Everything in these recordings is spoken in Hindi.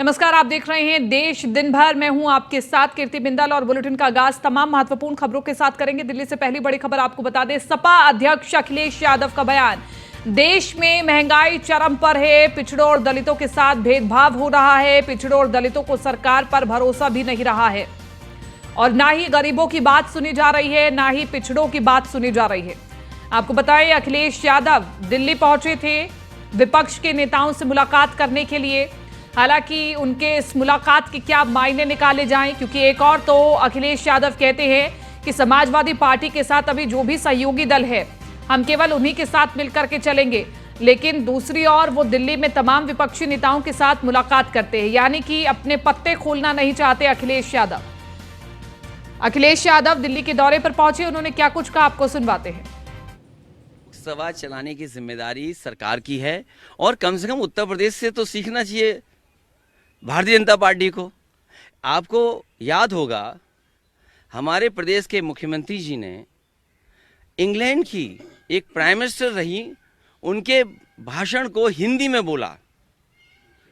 नमस्कार, आप देख रहे हैं देश दिन भर। मैं हूं आपके साथ कीर्ति बिंदल और बुलेटिन का आगाज तमाम महत्वपूर्ण खबरों के साथ करेंगे। दिल्ली से पहली बड़ी खबर आपको बता दें, सपा अध्यक्ष अखिलेश यादव का बयान। देश में महंगाई चरम पर है, पिछड़ों और दलितों के साथ भेदभाव हो रहा है, पिछड़ों और दलितों को सरकार पर भरोसा भी नहीं रहा है और ना ही गरीबों की बात सुनी जा रही है, ना ही पिछड़ों की बात सुनी जा रही है। आपको बताएं, अखिलेश यादव दिल्ली पहुंचे थे विपक्ष के नेताओं से मुलाकात करने के लिए। हालांकि उनके इस मुलाकात के क्या मायने निकाले जाएं, क्योंकि एक और तो अखिलेश यादव कहते हैं कि समाजवादी पार्टी के साथ अभी जो भी सहयोगी दल है हम केवल उन्हीं के साथ मिलकर के चलेंगे, लेकिन दूसरी ओर वो दिल्ली में तमाम विपक्षी नेताओं के साथ मुलाकात करते हैं, यानी कि अपने पत्ते खोलना नहीं चाहते अखिलेश यादव। अखिलेश यादव दिल्ली के दौरे पर पहुंचे, उन्होंने क्या कुछ कहा आपको सुनवाते हैं। सभा चलाने की जिम्मेदारी सरकार की है और कम से कम उत्तर प्रदेश से तो सीखना चाहिए भारतीय जनता पार्टी को। आपको याद होगा हमारे प्रदेश के मुख्यमंत्री जी ने इंग्लैंड की एक प्राइम मिनिस्टर रही, उनके भाषण को हिंदी में बोला।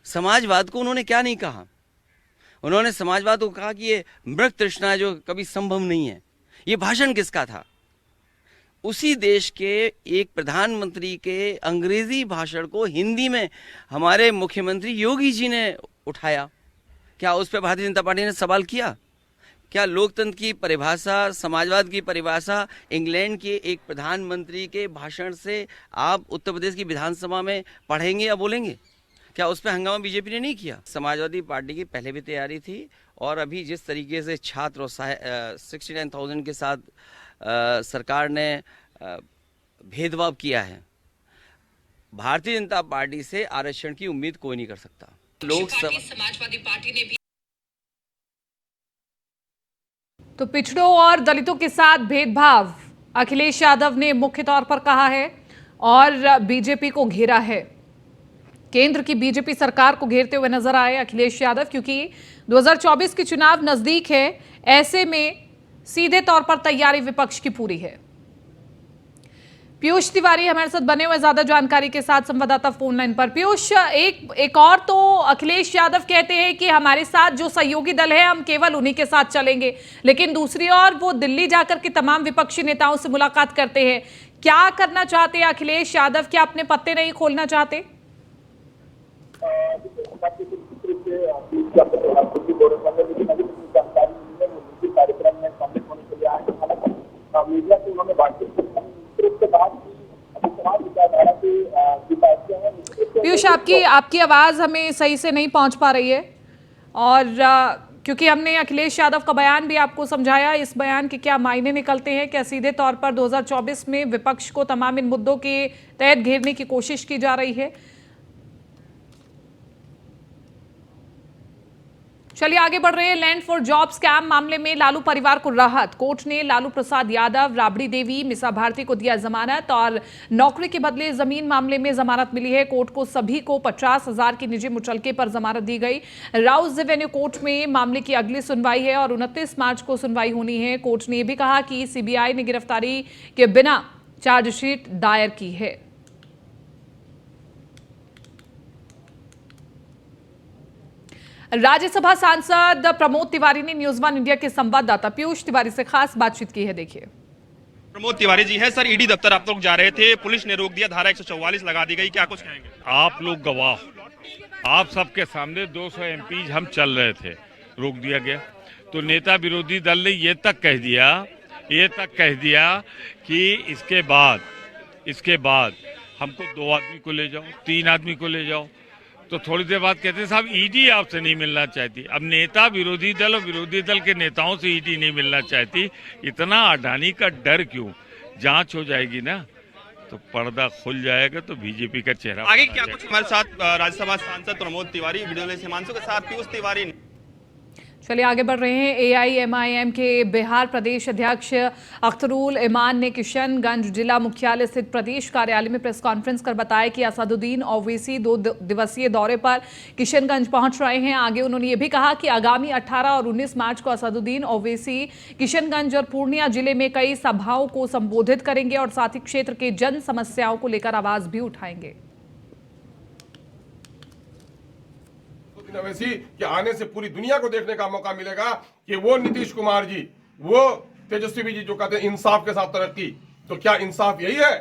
समाजवाद को उन्होंने क्या नहीं कहा, उन्होंने समाजवाद को कहा कि ये मृग तृष्णा जो कभी संभव नहीं है। ये भाषण किसका था? उसी देश के एक प्रधानमंत्री के अंग्रेजी भाषण को हिंदी में हमारे मुख्यमंत्री योगी जी ने उठाया। क्या उस पर भारतीय जनता पार्टी ने सवाल किया? क्या लोकतंत्र की परिभाषा, समाजवाद की परिभाषा इंग्लैंड के एक प्रधानमंत्री के भाषण से आप उत्तर प्रदेश की विधानसभा में पढ़ेंगे या बोलेंगे? क्या उस पर हंगामा बीजेपी ने नहीं किया? समाजवादी पार्टी की पहले भी तैयारी थी और अभी जिस तरीके से छात्र और 69,000 के साथ सरकार ने भेदभाव किया है, भारतीय जनता पार्टी से आरक्षण की उम्मीद कोई नहीं कर सकता। समाजवादी पार्टी ने भी तो पिछड़ों और दलितों के साथ भेदभाव अखिलेश यादव ने मुख्य तौर पर कहा है और बीजेपी को घेरा है। केंद्र की बीजेपी सरकार को घेरते हुए नजर आए अखिलेश यादव, क्योंकि 2024 के चुनाव नजदीक है। ऐसे में सीधे तौर पर तैयारी विपक्ष की पूरी है। पीयूष तिवारी हमारे साथ बने हुए ज्यादा जानकारी के साथ संवाददाता फोन लाइन पर। पीयूष, एक और तो अखिलेश यादव कहते हैं कि हमारे साथ जो सहयोगी दल है हम केवल उन्हीं के साथ चलेंगे, लेकिन दूसरी ओर वो दिल्ली जाकर के तमाम विपक्षी नेताओं से मुलाकात करते हैं। क्या करना चाहते हैं अखिलेश यादव? क्या अपने पत्ते नहीं खोलना चाहते? पीयूष, आपकी आवाज हमें सही से नहीं पहुंच पा रही है और क्योंकि हमने अखिलेश यादव का बयान भी आपको समझाया, इस बयान के क्या मायने निकलते हैं, क्या सीधे तौर पर 2024 में विपक्ष को तमाम इन मुद्दों के तहत घेरने की कोशिश की जा रही है। चलिए आगे बढ़ रहे हैं। लैंड फॉर जॉब स्कैम मामले में लालू परिवार को राहत। कोर्ट ने लालू प्रसाद यादव, राबड़ी देवी, मिसा भारती को दिया जमानत और नौकरी के बदले जमीन मामले में जमानत मिली है। कोर्ट को सभी को 50,000 की निजी मुचलके पर जमानत दी गई। राउस एवेन्यू कोर्ट में मामले की अगली सुनवाई है और 29 मार्च को सुनवाई होनी है। कोर्ट ने यह भी कहा कि सीबीआई ने गिरफ्तारी के बिना चार्जशीट दायर की है। राज्यसभा सांसद प्रमोद तिवारी ने न्यूज वन इंडिया के संवाददाता पीयूष तिवारी से खास बातचीत की है, देखिए। प्रमोद तिवारी जी है सर, ईडी दफ्तर आप लोग जा रहे थे, पुलिस ने रोक दिया, धारा 144 लगा दी गई, क्या कुछ कहेंगे? आप लोग गवाह, आप सबके सामने 200 एमपी हम चल रहे थे, रोक दिया गया। तो नेता विरोधी दल ने ये तक कह दिया कि इसके बाद हमको 2 आदमी को ले जाओ, 3 आदमी को ले जाओ। तो थोड़ी देर बाद कहते हैं साहब ईडी आपसे नहीं मिलना चाहती। अब नेता विरोधी दल और विरोधी दल के नेताओं से ईडी नहीं मिलना चाहती, इतना अडानी का डर क्यों? जांच हो जाएगी ना तो पर्दा खुल जाएगा, तो बीजेपी का चेहरा आगे क्या कुछ हमारे साथ राज्यसभा सांसद प्रमोद तिवारी, वीडियो हिमांशु के साथ पीयूष तिवारी। चलिए आगे बढ़ रहे हैं। एआईएमआईएम के बिहार प्रदेश अध्यक्ष अख्तरुल इमान ने किशनगंज जिला मुख्यालय स्थित प्रदेश कार्यालय में प्रेस कॉन्फ्रेंस कर बताया कि असदुद्दीन ओवैसी 2 दिवसीय दौरे पर किशनगंज पहुंच रहे हैं। आगे उन्होंने ये भी कहा कि आगामी 18 और 19 मार्च को असदुद्दीन ओवैसी किशनगंज और पूर्णिया जिले में कई सभाओं को संबोधित करेंगे और साथ ही क्षेत्र के जन समस्याओं को लेकर आवाज भी उठाएंगे। लेकिन अवैसी कि आने से पूरी दुनिया को देखने का मौका मिलेगा कि वो नीतीश कुमार जी, वो तेजस्वी जी जो कहते हैं इंसाफ के साथ तरक्की, तो क्या इंसाफ यही है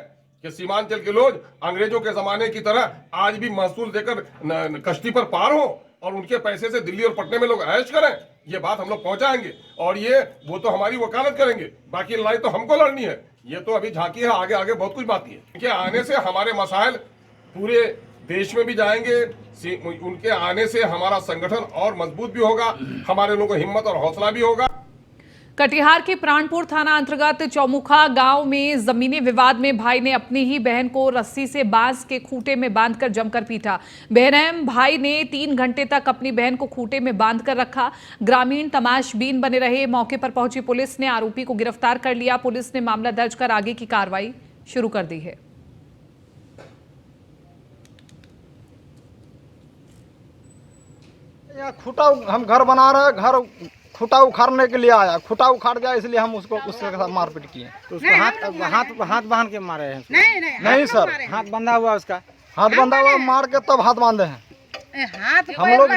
कि सीमांचल के लोग अंग्रेजों के जमाने की तरह आज भी महसूल देकर कश्ती पर पार हो और उनके पैसे से दिल्ली और पटना में लोग ऐश करें? ये बात हम लोग पहुंचाएंगे और ये वो तो हमारी वकालत करेंगे, बाकी लड़ाई तो हमको लड़नी है। ये तो अभी झांकी है, आगे आगे बहुत कुछ बाकी है। उनके आने से हमारे मसाइल पूरे देश में भी जाएंगे, उनके आने से हमारा संगठन और मजबूत भी होगा, हमारे लोगों को हिम्मत और हौसला भी होगा। कटिहार के प्राणपुर थाना अंतर्गत चौमुखा गांव में जमीनी विवाद में भाई ने अपनी ही बहन को रस्सी से बांस के खूंटे में बांधकर जमकर पीटा। बेरहम भाई ने 3 घंटे तक अपनी बहन को खूंटे में बांधकर रखा। ग्रामीण तमाशबीन बने रहे। मौके पर पहुंची पुलिस ने आरोपी को गिरफ्तार कर लिया। पुलिस ने मामला दर्ज कर आगे की कार्रवाई शुरू कर दी है। खूटा हम घर बना रहे हैं, घर खूटा उखाड़ने के लिए आया, खूटा उखाड़ गया इसलिए हम उसको उसके साथ मारपीट किए। तो उसको हाथ बांध के मारे हैं? नहीं सर, हाथ बंधा हुआ उसका? हाथ बंधा हुआ, मार के तब हाथ बांधे हैं। हम लोग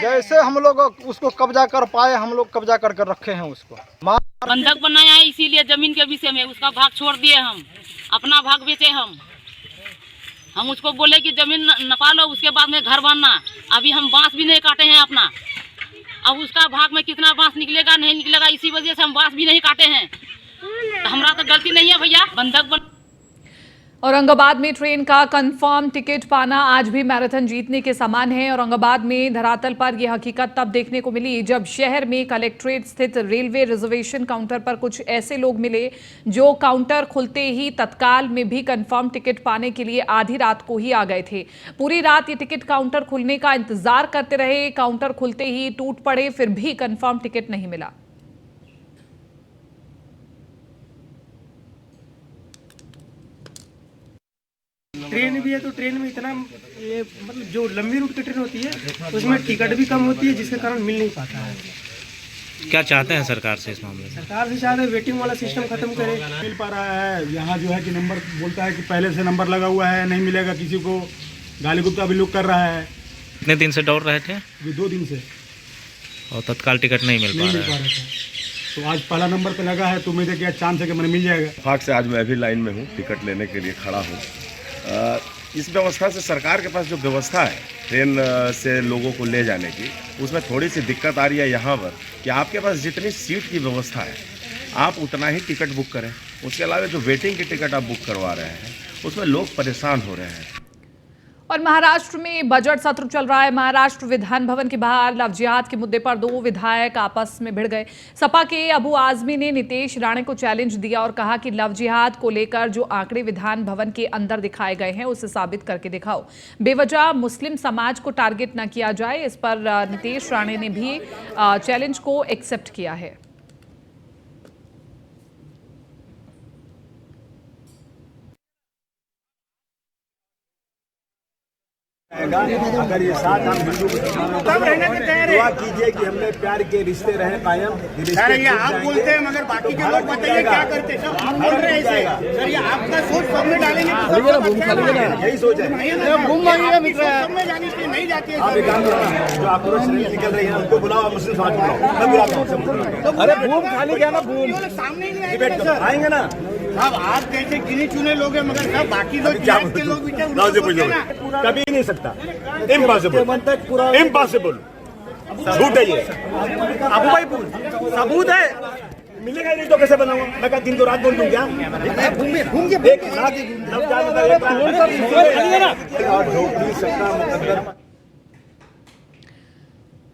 जैसे हम लोग उसको कब्जा कर पाए, हम लोग कब्जा कर रखे हैं उसको। बंधक बनाया है, इसीलिए जमीन के विषय में उसका भाग छोड़ दिए, हम अपना भाग बेचे। हम उसको बोले कि जमीन नपा लो, उसके बाद में घर बनना। अभी हम बांस भी नहीं काटे हैं अपना। अब उसका भाग में कितना बांस निकलेगा नहीं निकलेगा, इसी वजह से हम बांस भी नहीं काटे हैं। तो हमारा तो गलती नहीं है भैया। बंधक औरंगाबाद में ट्रेन का कंफर्म टिकट पाना आज भी मैराथन जीतने के समान है। औरंगाबाद में धरातल पर यह हकीकत तब देखने को मिली जब शहर में कलेक्ट्रेट स्थित रेलवे रिजर्वेशन काउंटर पर कुछ ऐसे लोग मिले जो काउंटर खुलते ही तत्काल में भी कंफर्म टिकट पाने के लिए आधी रात को ही आ गए थे। पूरी रात ये टिकट काउंटर खुलने का इंतजार करते रहे। काउंटर खुलते ही टूट पड़े, फिर भी कंफर्म टिकट नहीं मिला। ट्रेन भी है तो ट्रेन में इतना ये मतलब जो लंबी रूट की ट्रेन होती है उसमें टिकट भी कम होती है, जिसके कारण मिल नहीं पाता है। क्या चाहते हैं सरकार से इस मामले में? सरकार से चाहते हैं वेटिंग वाला सिस्टम खत्म करे। मिल पा रहा है यहाँ जो है कि नंबर बोलता है कि पहले से नंबर लगा हुआ है, नहीं मिलेगा किसी को। गाली गुप्ता भी लुक कर रहा है। कितने दिन से दौड़ रहे थे? अभी 2 दिन से। और तत्काल टिकट नहीं मिल पा रहा है। तो आज पहला नंबर पे लगा है, तो मुझे क्या चांस है कि मैंने मिल जाएगा। भाग से आज मैं भी लाइन में हूँ, टिकट लेने के लिए खड़ा हूँ। इस व्यवस्था से सरकार के पास जो व्यवस्था है ट्रेन से लोगों को ले जाने की, उसमें थोड़ी सी दिक्कत आ रही है यहाँ पर कि आपके पास जितनी सीट की व्यवस्था है आप उतना ही टिकट बुक करें। उसके अलावा जो वेटिंग की टिकट आप बुक करवा रहे हैं उसमें लोग परेशान हो रहे हैं। और महाराष्ट्र में बजट सत्र चल रहा है। महाराष्ट्र विधान भवन के बाहर लव जिहाद के मुद्दे पर 2 विधायक आपस में भिड़ गए। सपा के अबू आजमी ने नीतीश राणे को चैलेंज दिया और कहा कि लव जिहाद को लेकर जो आंकड़े विधान भवन के अंदर दिखाए गए हैं उसे साबित करके दिखाओ। बेवजह मुस्लिम समाज को टारगेट न किया जाए, इस पर नीतीश राणे ने भी चैलेंज को एक्सेप्ट किया है। अगर ये साथ हम हिंदू दुआ कीजिए कि हमने प्यार के रिश्ते रहे कायम। ये आप बोलते हैं मगर बाकी के लोग बताइए क्या करते हैं? आप बोल रहे हैं सर, ये आपका सोच सामने डालेंगे यही सोच है। नहीं जाती है। आप एक काम करो, जो आक्रोश निकल रही है उनको बुलाओ, मुस्लिम समाज बुलाओ, मैं बुलाता हूँ। अरे बूम खाली क्या ना, बूम सामने नहीं डिबेट करो, आएंगे ना साहब। आप जैसे गिने चुने लोग हैं, मगर साहब बाकी लोग कभी नहीं सकता। इम्पॉसिबल, इम्पॉसिबल, झूठ है ये। अबू भाई सबूत है, मिलेगा नहीं तो कैसे बनाऊंगा? मैं क्या दिन तो रात बोल दूं क्या?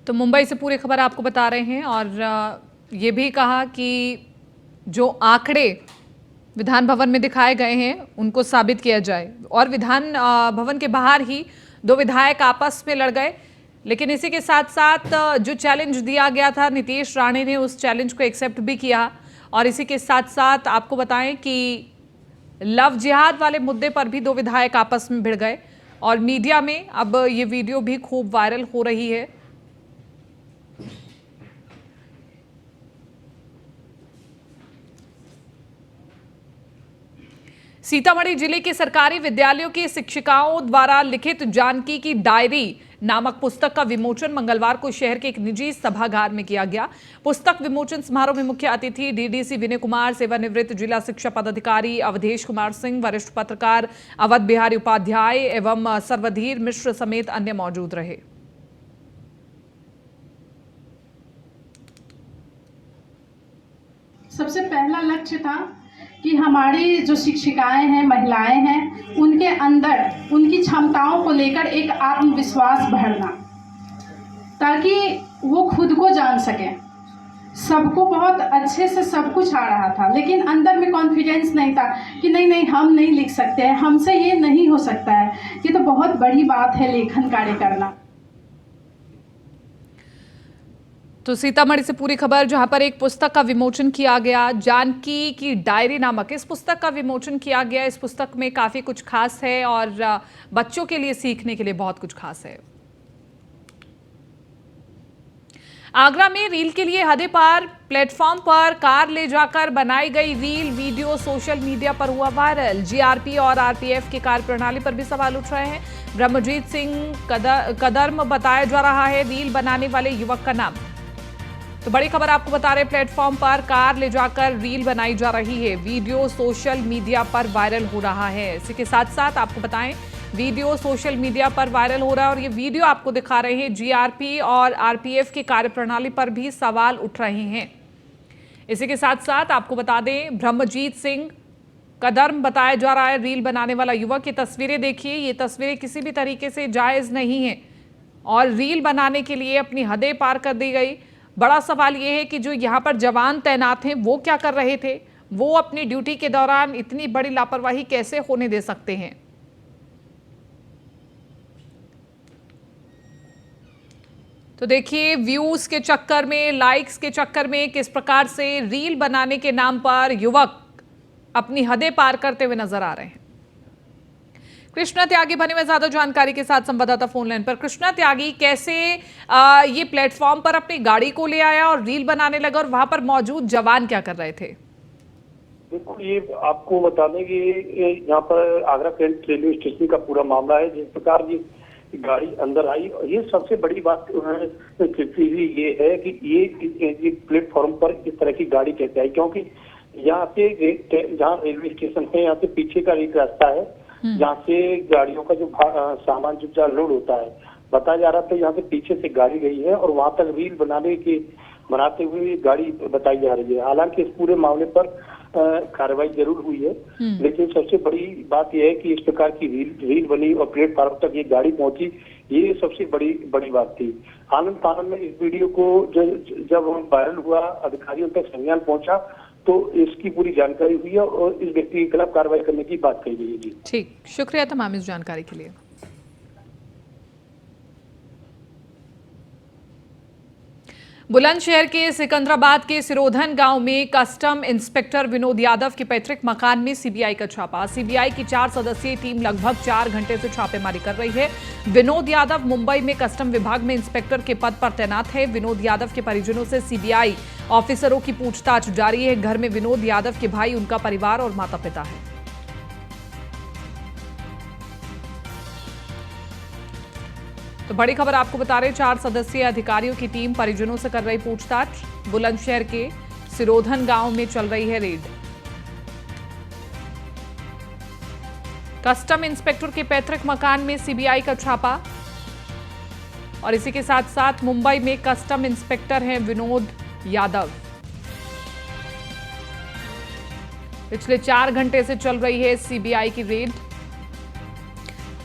तो मुंबई से पूरी खबर आपको बता रहे हैं और ये भी कहा कि जो आंकड़े विधान भवन में दिखाए गए हैं उनको साबित किया जाए। और विधान भवन के बाहर ही 2 विधायक आपस में लड़ गए। लेकिन इसी के साथ साथ जो चैलेंज दिया गया था नीतीश राणे ने उस चैलेंज को एक्सेप्ट भी किया। और इसी के साथ साथ आपको बताएं कि लव जिहाद वाले मुद्दे पर भी 2 विधायक आपस में भिड़ गए और मीडिया में अब ये वीडियो भी खूब वायरल हो रही है। सीतामढ़ी जिले के सरकारी विद्यालयों की शिक्षिकाओं द्वारा लिखित जानकी की डायरी नामक पुस्तक का विमोचन मंगलवार को शहर के एक निजी सभागार में किया गया। पुस्तक विमोचन समारोह में मुख्य अतिथि डीडीसी विनय कुमार, सेवानिवृत्त जिला शिक्षा पदाधिकारी अवधेश कुमार सिंह, वरिष्ठ पत्रकार अवध बिहारी उपाध्याय एवं सर्वधीर मिश्र समेत अन्य मौजूद रहे। सबसे पहला लक्ष्य था कि हमारी जो शिक्षिकाएं हैं, महिलाएं हैं, उनके अंदर उनकी क्षमताओं को लेकर एक आत्मविश्वास भरना, ताकि वो खुद को जान सकें। सबको बहुत अच्छे से सब कुछ आ रहा था, लेकिन अंदर में कॉन्फिडेंस नहीं था कि नहीं हम नहीं लिख सकते हैं, हमसे ये नहीं हो सकता है। ये तो बहुत बड़ी बात है लेखन कार्य करना। तो सीतामढ़ी से पूरी खबर, जहां पर एक पुस्तक का विमोचन किया गया। जानकी की डायरी नामक इस पुस्तक का विमोचन किया गया। इस पुस्तक में काफी कुछ खास है और बच्चों के लिए सीखने के लिए बहुत कुछ खास है। आगरा में रील के लिए हदें पार, प्लेटफॉर्म पर कार ले जाकर बनाई गई रील वीडियो सोशल मीडिया पर हुआ वायरल। जीआरपी और आरपीएफ की कार्यप्रणाली पर भी सवाल उठ रहे हैं। ब्रह्मजीत सिंह कदर्म बताया जा रहा है रील बनाने वाले युवक का नाम। तो बड़ी खबर आपको बता रहे, प्लेटफॉर्म पर कार ले जाकर रील बनाई जा रही है, वीडियो सोशल मीडिया पर वायरल हो रहा है। इसी के साथ साथ आपको बताएं, वीडियो सोशल मीडिया पर वायरल हो रहा है और ये वीडियो आपको दिखा रहे हैं। जीआरपी और आरपीएफ की कार्यप्रणाली पर भी सवाल उठ रहे हैं। इसी के साथ साथ आपको बता दें, ब्रह्मजीत सिंह कदर्म बताया जा रहा है रील बनाने वाला युवक। ये तस्वीरें देखिए, ये तस्वीरें किसी भी तरीके से जायज़ नहीं है और रील बनाने के लिए अपनी हदें पार कर दी गई। बड़ा सवाल यह है कि जो यहाँ पर जवान तैनात हैं वो क्या कर रहे थे? वो अपनी ड्यूटी के दौरान इतनी बड़ी लापरवाही कैसे होने दे सकते हैं? तो देखिए, व्यूज के चक्कर में, लाइक्स के चक्कर में किस प्रकार से रील बनाने के नाम पर युवक अपनी हदें पार करते हुए नजर आ रहे हैं। कृष्णा त्यागी बने हुए ज्यादा जानकारी के साथ संवाददाता फोन लाइन पर। कृष्णा त्यागी, कैसे ये प्लेटफॉर्म पर अपनी गाड़ी को ले आया और रील बनाने लगा और वहां पर मौजूद जवान क्या कर रहे थे? देखो, ये आपको बता दें कि यहाँ पर आगरा कैंट रेलवे स्टेशन का पूरा मामला है। जिस प्रकार ये गाड़ी अंदर आई, ये सबसे बड़ी बात ये है कि ये प्लेटफॉर्म पर इस तरह की गाड़ी कैसे आई, क्योंकि यहाँ से जहाँ रेलवे स्टेशन है, यहाँ से पीछे का एक रास्ता है जहाँ से गाड़ियों का जो सामान जो लोड होता है, बताया जा रहा था यहाँ से पीछे से गाड़ी गई है और वहां तक रील बनाते हुए गाड़ी बताई जा रही है। हालांकि इस पूरे मामले पर कार्रवाई जरूर हुई है, लेकिन सबसे बड़ी बात यह है कि इस प्रकार की रील बनी और प्लेटफॉर्म तक ये गाड़ी पहुंची, ये सबसे बड़ी बात थी। आनंद फानंद में इस वीडियो को जब वायरल हुआ, अधिकारियों तक संज्ञान पहुंचा, तो इसकी पूरी जानकारी हुई है और इस व्यक्ति के खिलाफ कार्रवाई करने की बात कही गई है। जी ठीक, शुक्रिया तमाम इस जानकारी के लिए। बुलंदशहर के सिकंदराबाद के सिरोधन गांव में कस्टम इंस्पेक्टर विनोद यादव के पैतृक मकान में सीबीआई का छापा। सीबीआई की 4 सदस्यीय टीम लगभग 4 घंटे से छापेमारी कर रही है। विनोद यादव मुंबई में कस्टम विभाग में इंस्पेक्टर के पद पर तैनात है। विनोद यादव के परिजनों से सीबीआई ऑफिसरों की पूछताछ जारी है। घर में विनोद यादव के भाई, उनका परिवार और माता पिता है। तो बड़ी खबर आपको बता रहे, 4 सदस्यीय अधिकारियों की टीम परिजनों से कर रही पूछताछ। बुलंदशहर के सिरोधन गांव में चल रही है रेड। कस्टम इंस्पेक्टर के पैतृक मकान में सीबीआई का छापा और इसी के साथ साथ मुंबई में कस्टम इंस्पेक्टर हैं विनोद यादव। पिछले 4 घंटे से चल रही है सीबीआई की रेड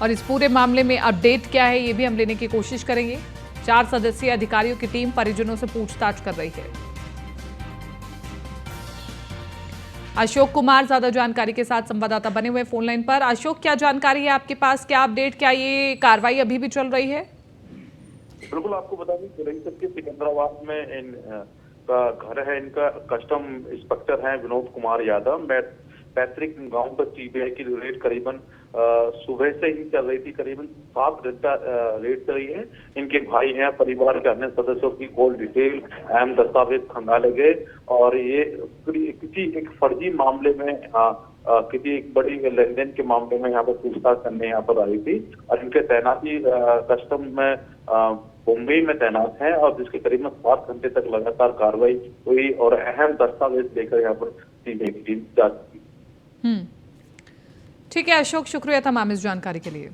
और इस पूरे मामले में अपडेट क्या है ये भी हम लेने की कोशिश करेंगे। 4 सदस्यीय अधिकारियों की टीम परिजनों से पूछताछ कर रही है। अशोक कुमार ज्यादा जानकारी के साथ संवाददाता बने हुए फोन लाइन पर। अशोक, क्या जानकारी है आपके पास, क्या अपडेट, क्या ये कार्रवाई अभी भी चल रही है? बिल्कुल, आपको बता दें कि सिकंदराबाद में इनका घर है, इनका कस्टम इंस्पेक्टर है विनोद कुमार यादव। पैतृक गांव पर सीबीआई की रेड करीबन सुबह से ही चल रही थी। करीबन 7 घंटा रेड चली है। इनके भाई हैं, परिवार के अन्य सदस्यों की कॉल डिटेल, अहम दस्तावेज खंगाले गए और ये किसी एक फर्जी मामले में किसी एक बड़ी लेन देन के मामले में यहाँ पर पूछताछ करने यहाँ पर आई थी और इनके तैनाती कस्टम में मुंबई में तैनात है और जिसके करीबन 7 घंटे तक लगातार कार्रवाई हुई और अहम दस्तावेज लेकर यहाँ पर सीबीआई की टीम जा चुकी। ठीक है अशोक, शुक्रिया तमाम इस जानकारी के लिए।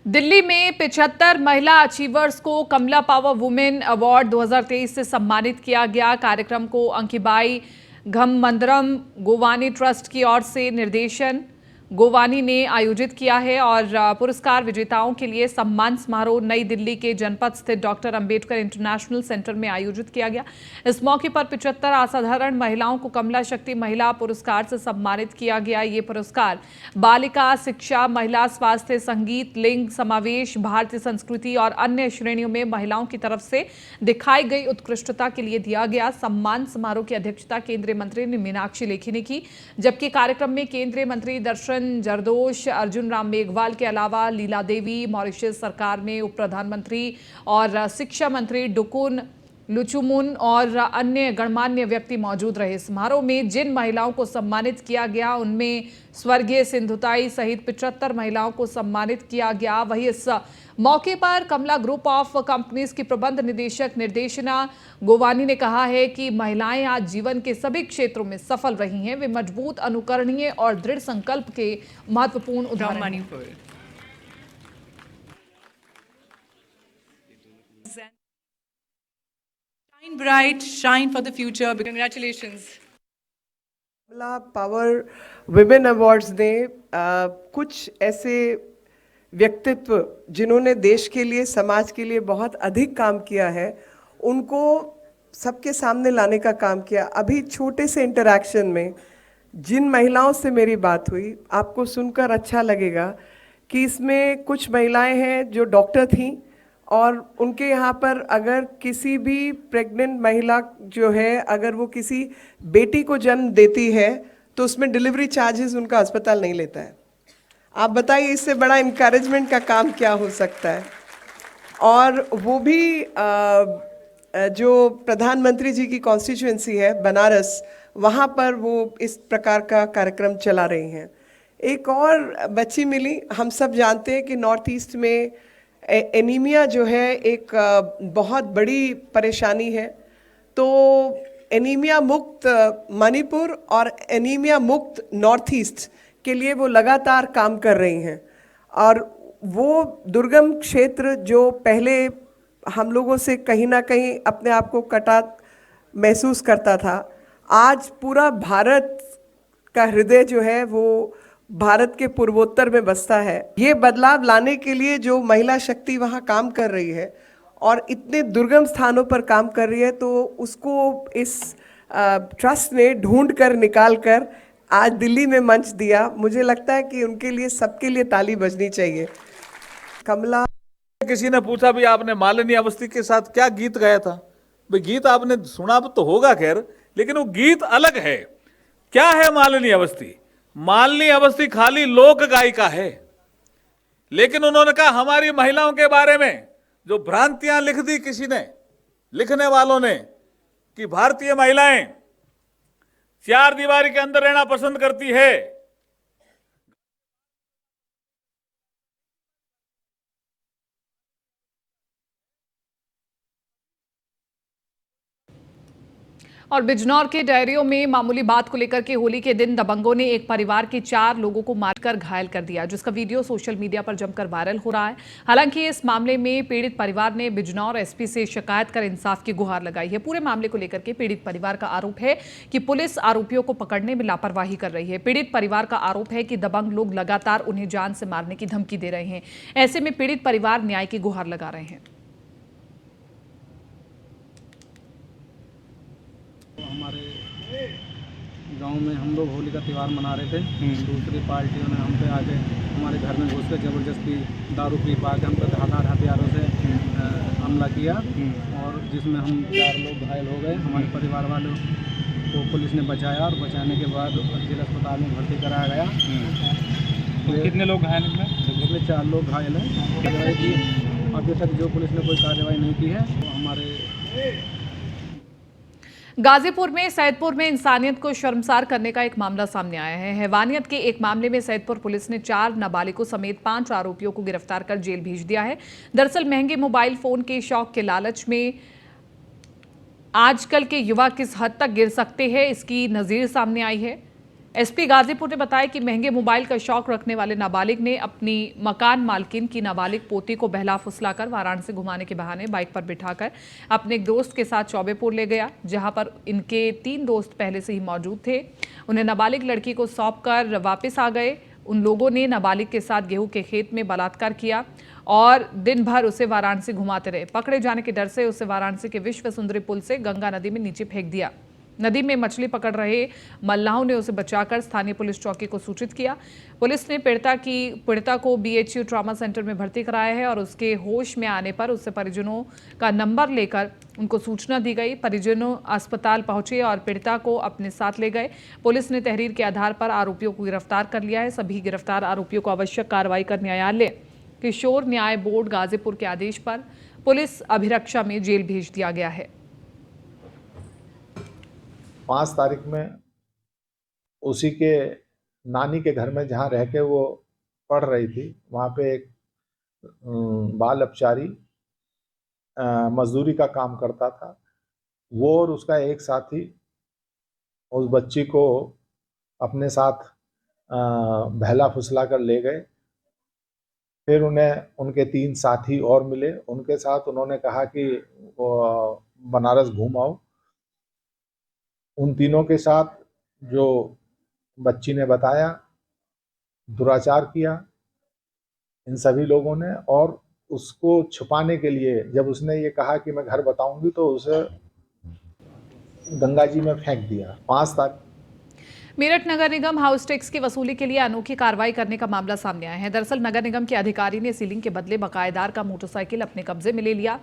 दिल्ली में 75 महिला अचीवर्स को कमला पावर वुमेन अवार्ड 2023 से सम्मानित किया गया। कार्यक्रम को अंकिबाई घममंदरम गोवानी ट्रस्ट की ओर से निर्देशन गोवानी ने आयोजित किया है और पुरस्कार विजेताओं के लिए सम्मान समारोह नई दिल्ली के जनपद स्थित डॉक्टर अंबेडकर इंटरनेशनल सेंटर में आयोजित किया गया। इस मौके पर 75 असाधारण महिलाओं को कमला शक्ति महिला पुरस्कार से सम्मानित किया गया। ये पुरस्कार बालिका शिक्षा, महिला स्वास्थ्य, संगीत, लिंग समावेश, भारतीय संस्कृति और अन्य श्रेणियों में महिलाओं की तरफ से दिखाई गई उत्कृष्टता के लिए दिया गया। सम्मान समारोह की अध्यक्षता केंद्रीय मंत्री मीनाक्षी लेखी ने की, जबकि कार्यक्रम में केंद्रीय मंत्री दर्शन जरदोश, अर्जुन राम मेघवाल के अलावा लीला देवी, मॉरिशस सरकार में उप प्रधानमंत्री और शिक्षा मंत्री डुकुन लुचुमुन और अन्य गणमान्य व्यक्ति मौजूद रहे। समारोह में जिन महिलाओं को सम्मानित किया गया उनमें स्वर्गीय सिंधुताई सहित 75 महिलाओं को सम्मानित किया गया। वहीं इस मौके पर कमला ग्रुप ऑफ कंपनीज की प्रबंध निदेशक निर्देशना गोवानी ने कहा है कि महिलाएं आज जीवन के सभी क्षेत्रों में सफल रही हैं। वे मजबूत, अनुकरणीय और दृढ़ संकल्प के महत्वपूर्ण उदाहरण हैं। Shine bright, shine for the future. Congratulations. Kamala power women awards ने कुछ ऐसे व्यक्तित्व जिन्होंने देश के लिए, समाज के लिए बहुत अधिक काम किया है, उनको सबके सामने लाने का काम किया। अभी छोटे से इंटरैक्शन में जिन महिलाओं से मेरी बात हुई, आपको सुनकर अच्छा लगेगा कि इसमें कुछ महिलाएं हैं जो डॉक्टर थीं और उनके यहाँ पर अगर किसी भी प्रेग्नेंट महिला जो है, अगर वो किसी बेटी को जन्म देती है तो उसमें डिलीवरी चार्जेस उनका अस्पताल नहीं लेता है। आप बताइए इससे बड़ा इनकरेजमेंट का काम क्या हो सकता है। और वो भी जो प्रधानमंत्री जी की कॉन्स्टिट्यूएंसी है बनारस, वहाँ पर वो इस प्रकार का कार्यक्रम चला रही हैं। एक और बच्ची मिली, हम सब जानते हैं कि नॉर्थ ईस्ट में एनीमिया जो है एक बहुत बड़ी परेशानी है। तो एनीमिया मुक्त मणिपुर और एनीमिया मुक्त नॉर्थ ईस्ट के लिए वो लगातार काम कर रही हैं। और वो दुर्गम क्षेत्र जो पहले हम लोगों से कहीं ना कहीं अपने आप को कटा महसूस करता था, आज पूरा भारत का हृदय जो है वो भारत के पूर्वोत्तर में बसता है। ये बदलाव लाने के लिए जो महिला शक्ति वहाँ काम कर रही है और इतने दुर्गम स्थानों पर काम कर रही है, तो उसको इस ट्रस्ट ने ढूंढ कर निकाल कर आज दिल्ली में मंच दिया। मुझे लगता है कि उनके लिए, सबके लिए ताली बजनी चाहिए। कमला, किसी ने पूछा भी आपने मालिनी अवस्थी के साथ क्या गीत गाया था? भाई गीत आपने सुना तो होगा खैर, लेकिन वो गीत अलग है। क्या है मालिनी अवस्थी? मालिनी अवस्थी खाली लोक गायिका है, लेकिन उन्होंने कहा हमारी महिलाओं के बारे में जो भ्रांतियां लिख दी किसी ने, लिखने वालों ने, कि भारतीय महिलाएं 4 दीवारी के अंदर रहना पसंद करती है। और बिजनौर के डायरियों में मामूली बात को लेकर के होली के दिन दबंगों ने एक परिवार के 4 लोगों को मारकर घायल कर दिया, जिसका वीडियो सोशल मीडिया पर जमकर वायरल हो रहा है। हालांकि इस मामले में पीड़ित परिवार ने बिजनौर एसपी से शिकायत कर इंसाफ की गुहार लगाई है। पूरे मामले को लेकर के पीड़ित परिवार का आरोप है कि पुलिस आरोपियों को पकड़ने में लापरवाही कर रही है। पीड़ित परिवार का आरोप है कि दबंग लोग लगातार उन्हें जान से मारने की धमकी दे रहे हैं। ऐसे में पीड़ित परिवार न्याय की गुहार लगा रहे हैं। हमारे गांव में हम लोग होली का त्यौहार मना रहे थे, दूसरी पार्टियों ने हम पे आके हमारे घर में घुसकर ज़बरदस्ती दारू पी पा के हम पे धार हथियारों से हमला किया और जिसमें हम 4 लोग घायल हो गए। हमारे परिवार वालों को पुलिस ने बचाया और बचाने के बाद जिला अस्पताल में भर्ती कराया गया। तो कितने लोग घायल हैं? इसमें 4 लोग घायल हैं। अभी तक जो पुलिस ने कोई कार्रवाई नहीं की है। तो हमारे गाजीपुर में सैदपुर में इंसानियत को शर्मसार करने का एक मामला सामने आया है। हैवानियत के एक मामले में सैदपुर पुलिस ने 4 नाबालिगों समेत 5 आरोपियों को गिरफ्तार कर जेल भेज दिया है। दरअसल महंगे मोबाइल फोन के शौक के लालच में आजकल के युवा किस हद तक गिर सकते हैं, इसकी नज़ीर सामने आई है। एसपी गाजीपुर ने बताया कि महंगे मोबाइल का शौक रखने वाले नाबालिग ने अपनी मकान मालकिन की नाबालिग पोती को बहला फुसलाकर वाराणसी घुमाने के बहाने बाइक पर बिठाकर अपने एक दोस्त के साथ चौबेपुर ले गया, जहां पर इनके 3 दोस्त पहले से ही मौजूद थे। उन्हें नाबालिग लड़की को सौंपकर वापस आ गए। उन लोगों ने नाबालिग के साथ गेहूं के खेत में बलात्कार किया और दिन भर उसे वाराणसी घुमाते रहे। पकड़े जाने के डर से उसे वाराणसी के विश्व सुंदरी पुल से गंगा नदी में नीचे फेंक दिया। नदी में मछली पकड़ रहे मल्लाहों ने उसे बचाकर स्थानीय पुलिस चौकी को सूचित किया। पुलिस ने पीड़िता को BHU ट्रॉमा सेंटर में भर्ती कराया है और उसके होश में आने पर उससे परिजनों का नंबर लेकर उनको सूचना दी गई। परिजनों अस्पताल पहुंचे और पीड़िता को अपने साथ ले गए। पुलिस ने तहरीर के आधार पर आरोपियों को गिरफ्तार कर लिया है। सभी गिरफ्तार आरोपियों को आवश्यक कार्रवाई कर न्यायालय किशोर न्याय बोर्ड गाजीपुर के आदेश पर पुलिस अभिरक्षा में जेल भेज दिया गया है। 5 तारीख में उसी के नानी के घर में जहाँ रह के वो पढ़ रही थी, वहाँ पे एक बाल अपचारी मजदूरी का काम करता था। वो और उसका एक साथी उस बच्ची को अपने साथ बहला फुसला कर ले गए। फिर उन्हें उनके 3 साथी और मिले, उनके साथ उन्होंने कहा कि बनारस घूम आओ। उन तीनों के साथ जो बच्ची ने बताया दुराचार किया इन सभी लोगों ने, और उसको छुपाने के लिए जब उसने ये कहा कि मैं घर बताऊंगी तो उसे गंगा जी में फेंक दिया। 5 तारीख मेरठ नगर निगम हाउस टैक्स की वसूली के लिए अनोखी कार्रवाई करने का मामला सामने आया है। दरअसल नगर निगम के अधिकारी ने सीलिंग के बदले बकायेदार का मोटरसाइकिल अपने कब्जे में ले लिया।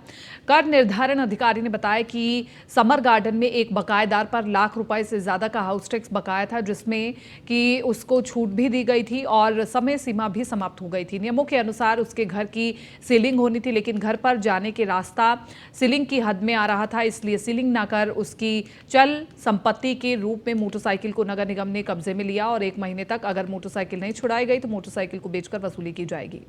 कर निर्धारण अधिकारी ने बताया कि समर गार्डन में एक बकायेदार पर लाख रुपए से ज्यादा का हाउस टैक्स बकाया था, जिसमें कि उसको छूट भी दी गई थी और समय सीमा भी समाप्त हो गई थी। नियमों के अनुसार उसके घर की सीलिंग होनी थी, लेकिन घर पर जाने के रास्ता सीलिंग की हद में आ रहा था, इसलिए सीलिंग न कर उसकी चल संपत्ति के रूप में मोटरसाइकिल को नगर निगम ने कब्जे में लिया और 1 महीने तक अगर मोटरसाइकिल नहीं छुड़ाई गई तो मोटरसाइकिल को बेचकर वसूली की जाएगी।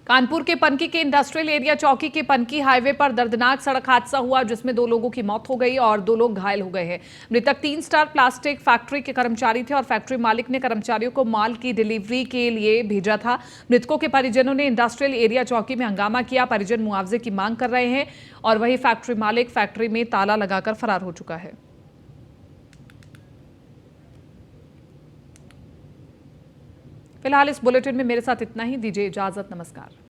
कानपुर के पनकी के इंडस्ट्रियल एरिया चौकी के पनकी हाईवे पर दर्दनाक सड़क हादसा हुआ, जिसमें 2 लोगों की मौत हो गई और 2 लोग घायल हो गए हैं। मृतक 3 स्टार प्लास्टिक फैक्ट्री के कर्मचारी थे और फैक्ट्री मालिक ने कर्मचारियों को माल की डिलीवरी के लिए भेजा था। मृतकों के परिजनों ने इंडस्ट्रियल एरिया चौकी में हंगामा किया। परिजन मुआवजे की मांग कर रहे हैं और वही फैक्ट्री मालिक फैक्ट्री में ताला लगाकर फरार हो चुका है। फिलहाल इस बुलेटिन में मेरे साथ इतना ही। दीजिए इजाजत, नमस्कार।